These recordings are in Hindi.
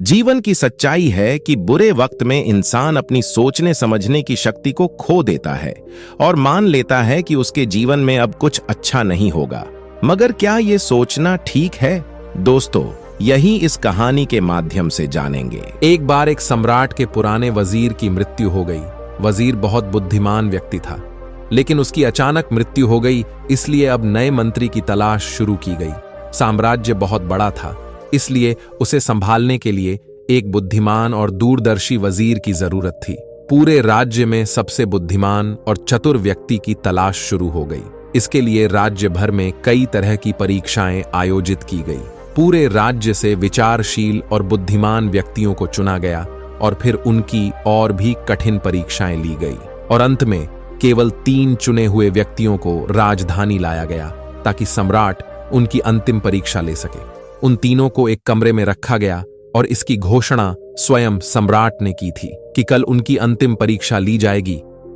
जीवन की सच्चाई है कि बुरे वक्त में इंसान अपनी सोचने समझने की शक्ति को खो देता है और मान लेता है कि उसके जीवन में अब कुछ अच्छा नहीं होगा। मगर क्या ये सोचना ठीक है? दोस्तों, यही इस कहानी के माध्यम से जानेंगे। एक बार एक सम्राट के पुराने वजीर की मृत्यु हो गई। वजीर बहुत बुद्धिमान व्यक्ति था, लेकिन उसकी अचानक मृत्यु हो गई, इसलिए अब नए मंत्री की तलाश शुरू की गई। साम्राज्य बहुत बड़ा था, इसलिए उसे संभालने के लिए एक बुद्धिमान और दूरदर्शी वजीर की जरूरत थी। पूरे राज्य में सबसे बुद्धिमान और चतुर व्यक्ति की तलाश शुरू हो गई। इसके लिए राज्य भर में कई तरह की परीक्षाएं आयोजित की गई। पूरे राज्य से विचारशील और बुद्धिमान व्यक्तियों को चुना गया और फिर उनकी और भी कठिन परीक्षाएं ली गई और अंत में केवल 3 चुने हुए व्यक्तियों को राजधानी लाया गया ताकि सम्राट उनकी अंतिम परीक्षा ले सके। उन तीनों को एक कमरे में रखा गया और इसकी घोषणा स्वयं सम्राट ने की थी कि कल उनकी अंतिम परीक्षा ली जाएगी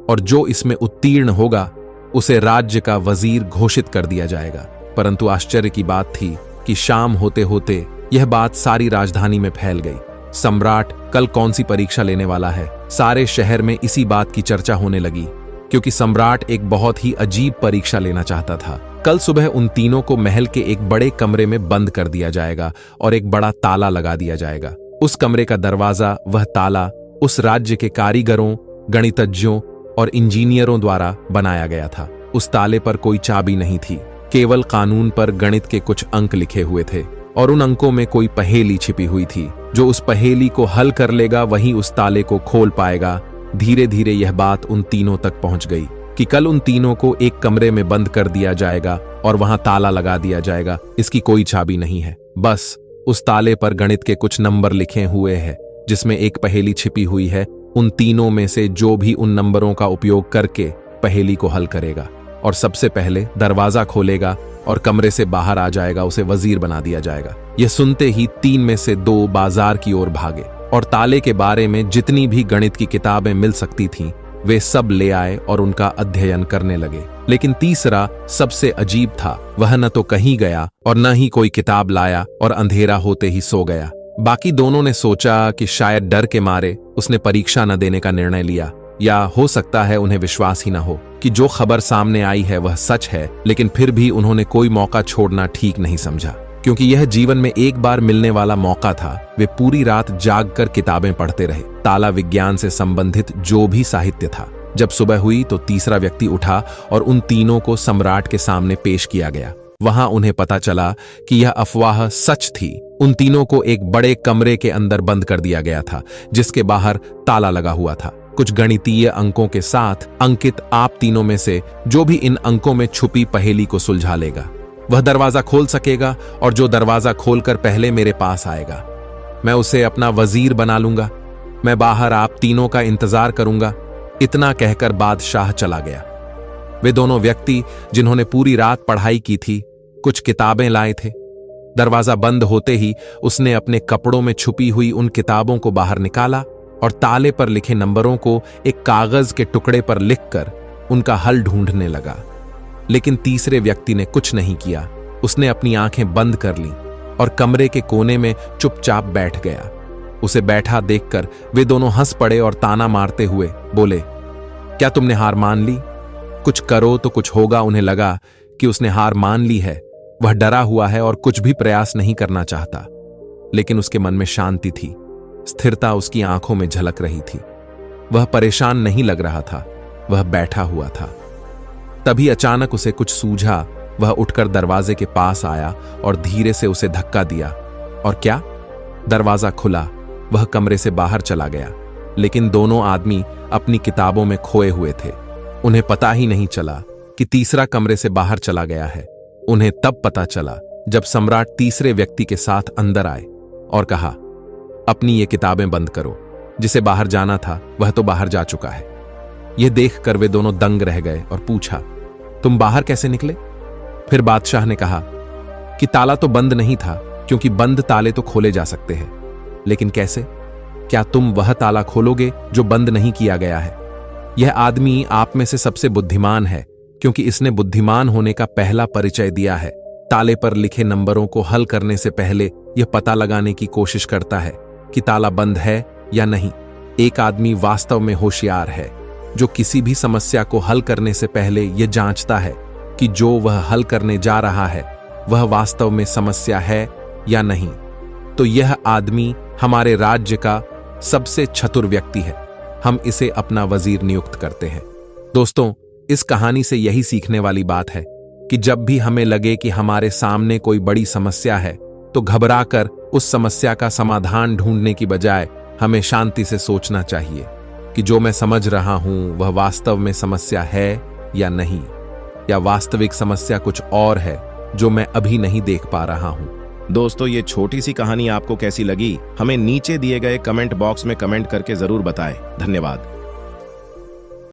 और जो इसमें उत्तीर्ण होगा उसे राज्य का वजीर घोषित कर दिया जाएगा। परंतु आश्चर्य की बात थी कि शाम होते होते यह बात सारी राजधानी में फैल गई। सम्राट कल कौन सी परीक्षा लेने वाला है? सारे शहर में इसी बात की चर्चा होने लगी, क्योंकि सम्राट एक बहुत ही अजीब परीक्षा लेना चाहता था। कल सुबह उन तीनों को महल के एक बड़े कमरे में बंद कर दिया जाएगा और एक बड़ा ताला लगा दिया जाएगा। उस कमरे का दरवाजा, वह ताला उस राज्य के कारीगरों, गणितज्ञों और इंजीनियरों द्वारा बनाया गया था। उस ताले पर कोई चाबी नहीं थी, केवल कानून पर गणित के कुछ अंक लिखे हुए थे और उन अंकों में कोई पहेली छिपी हुई थी। जो उस पहेली को हल कर लेगा वही उस ताले को खोल पाएगा। धीरे धीरे यह बात उन तीनों तक पहुंच गई कि कल उन तीनों को एक कमरे में बंद कर दिया जाएगा और वहां ताला लगा दिया जाएगा। इसकी कोई चाबी नहीं है, बस उस ताले पर गणित के कुछ नंबर लिखे हुए हैं जिसमें एक पहेली छिपी हुई है। उन तीनों में से जो भी उन नंबरों का उपयोग करके पहेली को हल करेगा और सबसे पहले दरवाजा खोलेगा और कमरे से बाहर आ जाएगा, उसे वजीर बना दिया जाएगा। यह सुनते ही 3 में से 2 बाजार की ओर भागे और ताले के बारे में जितनी भी गणित की किताबें मिल सकती थीं वे सब ले आए और उनका अध्ययन करने लगे। लेकिन तीसरा सबसे अजीब था। वह न तो कहीं गया और न ही कोई किताब लाया और अंधेरा होते ही सो गया। बाकी दोनों ने सोचा कि शायद डर के मारे उसने परीक्षा न देने का निर्णय लिया, या हो सकता है उन्हें विश्वास ही न हो कि जो खबर सामने आई है वह सच है। लेकिन फिर भी उन्होंने कोई मौका छोड़ना ठीक नहीं समझा, क्योंकि यह जीवन में एक बार मिलने वाला मौका था। वे पूरी रात जागकर किताबें पढ़ते रहे, ताला विज्ञान से संबंधित जो भी साहित्य था। जब सुबह हुई तो तीसरा व्यक्ति उठा और उन तीनों को सम्राट के सामने पेश किया गया। वहां उन्हें पता चला कि यह अफवाह सच थी। उन तीनों को एक बड़े कमरे के अंदर बंद कर दिया गया था जिसके बाहर ताला लगा हुआ था, कुछ गणितीय अंकों के साथ अंकित। आप तीनों में से जो भी इन अंकों में छुपी पहेली को सुलझा लेगा वह दरवाजा खोल सकेगा, और जो दरवाजा खोलकर पहले मेरे पास आएगा मैं उसे अपना वजीर बना लूंगा। मैं बाहर आप तीनों का इंतजार करूंगा। इतना कहकर बादशाह चला गया। वे दोनों व्यक्ति जिन्होंने पूरी रात पढ़ाई की थी कुछ किताबें लाए थे। दरवाजा बंद होते ही उसने अपने कपड़ों में छुपी हुई उन किताबों को बाहर निकाला और ताले पर लिखे नंबरों को एक कागज के टुकड़े पर लिखकर उनका हल ढूंढने लगा। लेकिन तीसरे व्यक्ति ने कुछ नहीं किया। उसने अपनी आंखें बंद कर लीं और कमरे के कोने में चुपचाप बैठ गया। उसे बैठा देखकर वे दोनों हंस पड़े और ताना मारते हुए बोले, क्या तुमने हार मान ली? कुछ करो तो कुछ होगा। उन्हें लगा कि उसने हार मान ली है। वह डरा हुआ है और कुछ भी प्रयास नहीं करना चाहता। लेकिन उसके मन में शांति थी, स्थिरता उसकी आंखों में झलक रही थी। वह परेशान नहीं लग रहा था, वह बैठा हुआ था। तभी अचानक उसे कुछ सूझा। वह उठकर दरवाजे के पास आया और धीरे से उसे धक्का दिया, और क्या, दरवाजा खुला। वह कमरे से बाहर चला गया। लेकिन दोनों आदमी अपनी किताबों में खोए हुए थे। उन्हें पता ही नहीं चला कि तीसरा कमरे से बाहर चला गया है। उन्हें तब पता चला जब सम्राट तीसरे व्यक्ति के साथ अंदर आए और कहा, अपनी ये किताबें बंद करो। जिसे बाहर जाना था वह तो बाहर जा चुका है। यह देखकर वे दोनों दंग रह गए और पूछा, तुम बाहर कैसे निकले? फिर बादशाह ने कहा कि ताला तो बंद नहीं था, क्योंकि बंद ताले तो खोले जा सकते हैं। लेकिन कैसे? क्या तुम वह ताला खोलोगे जो बंद नहीं किया गया है? यह आदमी आप में से सबसे बुद्धिमान है, क्योंकि इसने बुद्धिमान होने का पहला परिचय दिया है। ताले पर लिखे नंबरों को हल करने से पहले यह पता लगाने की कोशिश करता है कि ताला बंद है या नहीं। एक आदमी वास्तव में होशियार है जो किसी भी समस्या को हल करने से पहले यह जांचता है कि जो वह हल करने जा रहा है वह वास्तव में समस्या है या नहीं। तो यह आदमी हमारे राज्य का सबसे चतुर व्यक्ति है। हम इसे अपना वजीर नियुक्त करते हैं। दोस्तों, इस कहानी से यही सीखने वाली बात है कि जब भी हमें लगे कि हमारे सामने कोई बड़ी समस्या है तो घबराकर उस समस्या का समाधान ढूंढने की बजाय हमें शांति से सोचना चाहिए कि जो मैं समझ रहा हूं वह वास्तव में समस्या है या नहीं, या वास्तविक समस्या कुछ और है जो मैं अभी नहीं देख पा रहा हूं। दोस्तों, ये छोटी सी कहानी आपको कैसी लगी हमें नीचे दिए गए कमेंट बॉक्स में कमेंट करके जरूर बताएं। धन्यवाद।